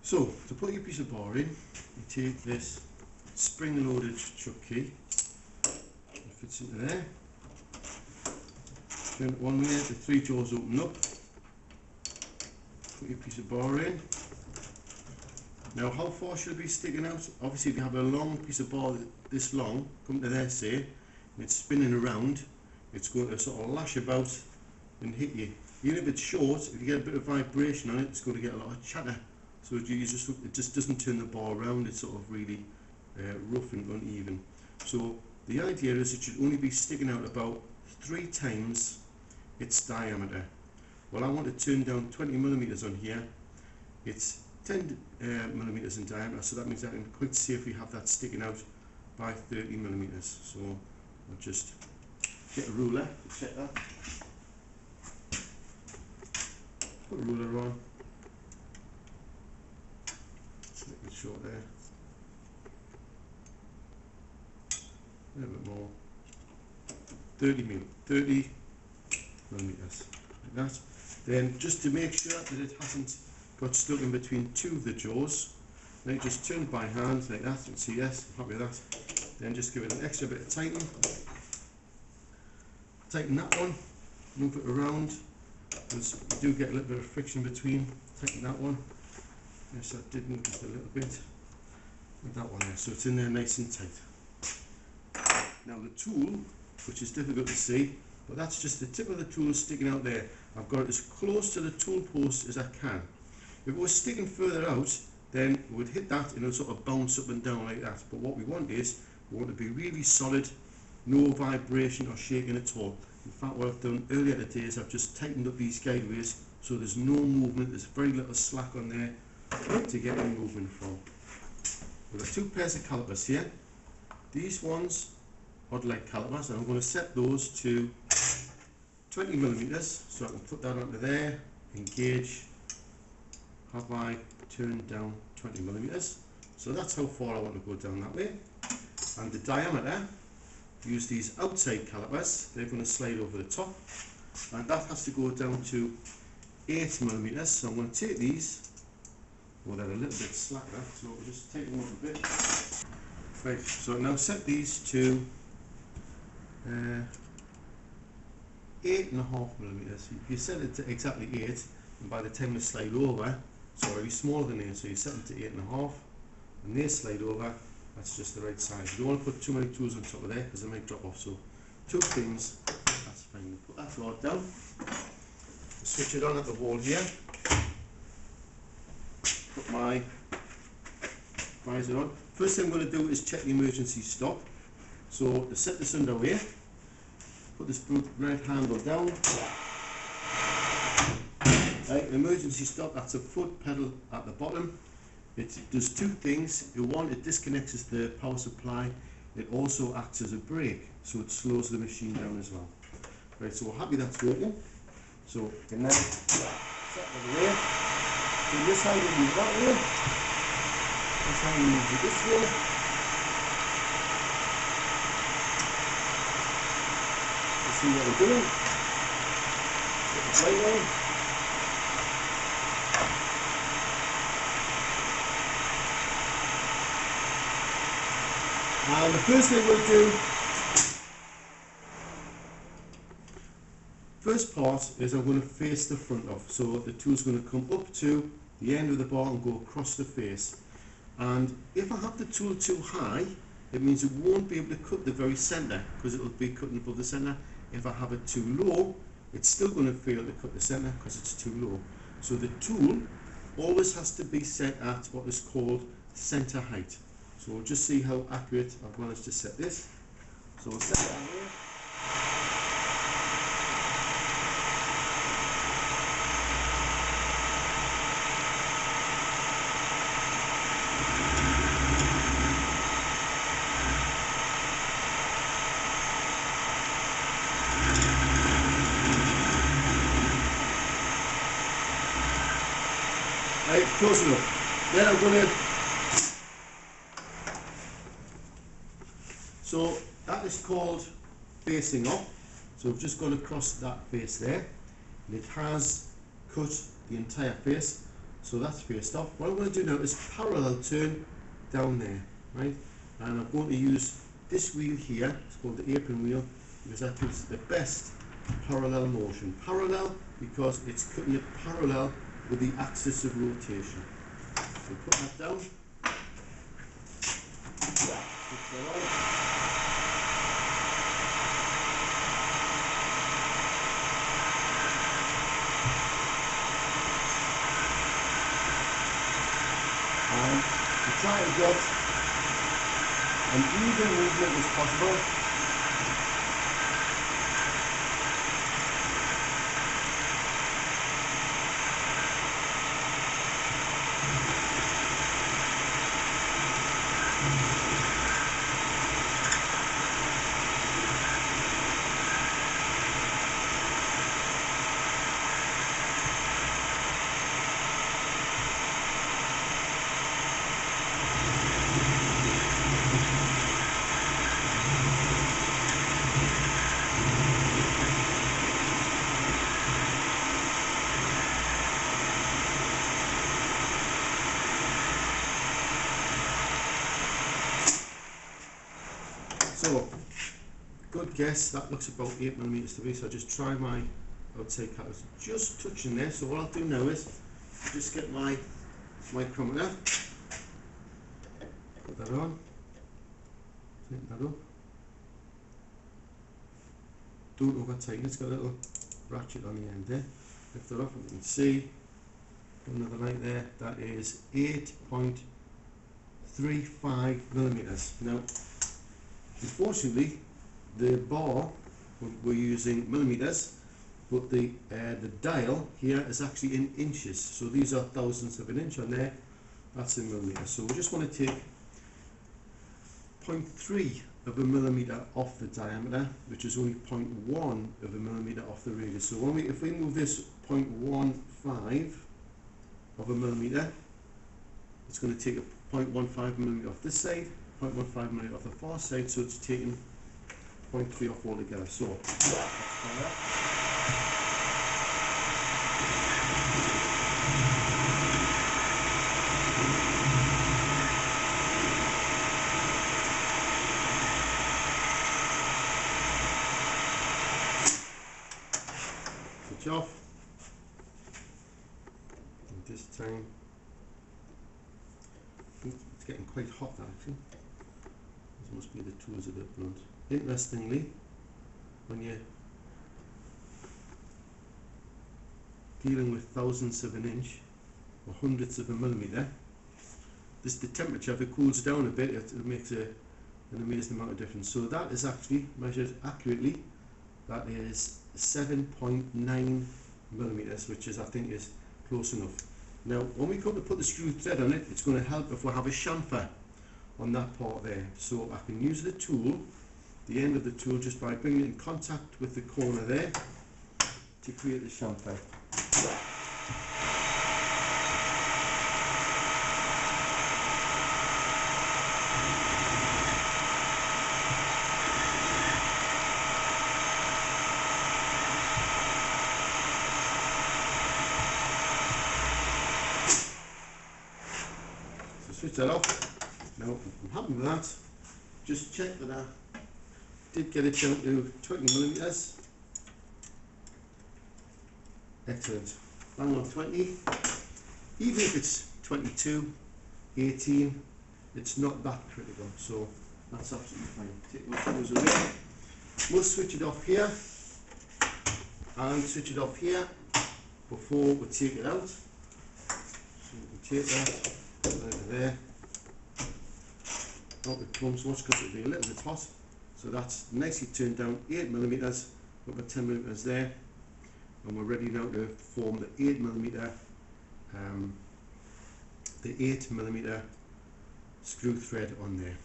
So to put your piece of bar in, you take this spring-loaded chuck key, it fits into there, turn it one way, the 3 jaws open up, put your piece of bar in. Now how far should it be sticking out? Obviously if you have a long piece of bar this long, come to there say, and it's spinning around, it's going to sort of lash about and hit you. Even if it's short, if you get a bit of vibration on it, it's going to get a lot of chatter. So it just doesn't turn the bar around, it's sort of really rough and uneven. So the idea is it should only be sticking out about 3 times its diameter. Well, I want to turn down 20 millimeters on here. It's 10 millimeters in diameter, so that means I can quite safely have that sticking out by 30 millimeters. So I'll just get a ruler to check that. Put a ruler on. Make it short there. A little bit more. 30 millimeters. Like that. Then just to make sure that it hasn't got stuck in between 2 of the jaws, then just turn by hand like that. You can see, yes, I'm happy with that. Then just give it an extra bit of tightening. Tighten that one, move it around, because you do get a little bit of friction between. Tighten that one. Yes, I did move just a little bit. With that one there, so it's in there nice and tight. Now the tool, which is difficult to see, but that's just the tip of the tool sticking out there. I've got it as close to the tool post as I can. If it was sticking further out, then it would hit that and it'll sort of bounce up and down like that. But what we want is, we want it to be really solid, no vibration or shaking at all. In fact, what I've done earlier today is I've just tightened up these guideways so there's no movement, there's very little slack on there to get any movement from. We've got 2 pairs of calipers here. These ones odd leg calipers, and I'm going to set those to 20 millimeters, so I can put that onto there, engage, have I turned down 20 millimeters. So that's how far I want to go down that way. And the diameter, use these outside calipers, they're going to slide over the top, and that has to go down to 8 millimeters. So I'm going to take these, well, they're a little bit slack there, so we'll just take them off a bit. Right, so now set these to 8.5 millimeters. If you set it to exactly 8, and by the time they slide over, sorry, smaller than 8, so you set them to 8.5, and they slide over, that's just the right size. You don't want to put too many tools on top of there because they might drop off. So 2 pins, that's fine. Put that rod down, switch it on at the wall here, put my visor on. First thing I'm going to do is check the emergency stop. So to set this underway, put this red handle down. Right, an emergency stop, that's a foot pedal at the bottom. It does 2 things. One, it disconnects the power supply. It also acts as a brake, so it slows the machine down as well. Right, so we're happy that's working. So you can now set it away. So this hand will move that way. This hand will move it this way. Let's see what we're doing. Get the light on. And the first thing we'll do, first part is I'm going to face the front off. So the tool's going to come up to the end of the bar and go across the face. And if I have the tool too high, it means it won't be able to cut the very centre because it will be cutting above the centre. If I have it too low, it's still going to fail to cut the centre because it's too low. So the tool always has to be set at what is called centre height. So we'll just see how accurate I've managed to set this. So we'll set that here. Right, close enough. Then I'm going to, so that is called facing up. So we've just gone across that face there, and it has cut the entire face. So that's faced off. What I'm going to do now is parallel turn down there, right? And I'm going to use this wheel here, it's called the apron wheel, because that gives the best parallel motion. Parallel because it's cutting it parallel with the axis of rotation. So put that down. Switch that on. And to try to get an even movement as possible, so good guess, that looks about 8mm to me, so I just try my outside cutters just touching there. So what I'll do now is just get my micrometer, put that on, tighten that up, don't over tighten, it's got a little ratchet on the end there, lift it up and you can see another light there, that is 8.35mm. Now unfortunately the bar we're using millimeters, but the dial here is actually in inches, so these are thousandths of an inch on there, that's in millimeters. So we just want to take 0.3 of a millimeter off the diameter, which is only 0.1 of a millimeter off the radius. So when if we move this 0.15 of a millimeter, it's going to take a 0.15 millimeter off this side, 0.15 millimeter off the far side, so it's taking 0.3 off altogether. So let's try that. Switch off. And this time, it's getting quite hot actually. This must be the tools a bit blunt. Interestingly, when you're dealing with thousandths of an inch or hundredths of a millimeter, the temperature, if it cools down a bit, it makes an amazing amount of difference. So that is actually measured accurately. That is 7.9mm, which is, I think, is close enough. Now, when we come to put the screw thread on it, it's going to help if we have a chamfer on that part there. So I can use the tool, the end of the tool, just by bringing it in contact with the corner there to create the chamfer. So switch that off. Now I'm happy with that. Just check that I did get it down to 20mm. Excellent. Bang on 20. Even if it's 22, 18, it's not that critical, so that's absolutely fine. Take those screws away. We'll switch it off here and switch it off here before we take it out. So we can take that out there. Not the plumb so much because it'll be a little bit hot. So that's nicely turned down, 8mm, got my 10mm there, and we're ready now to form the 8mm screw thread on there.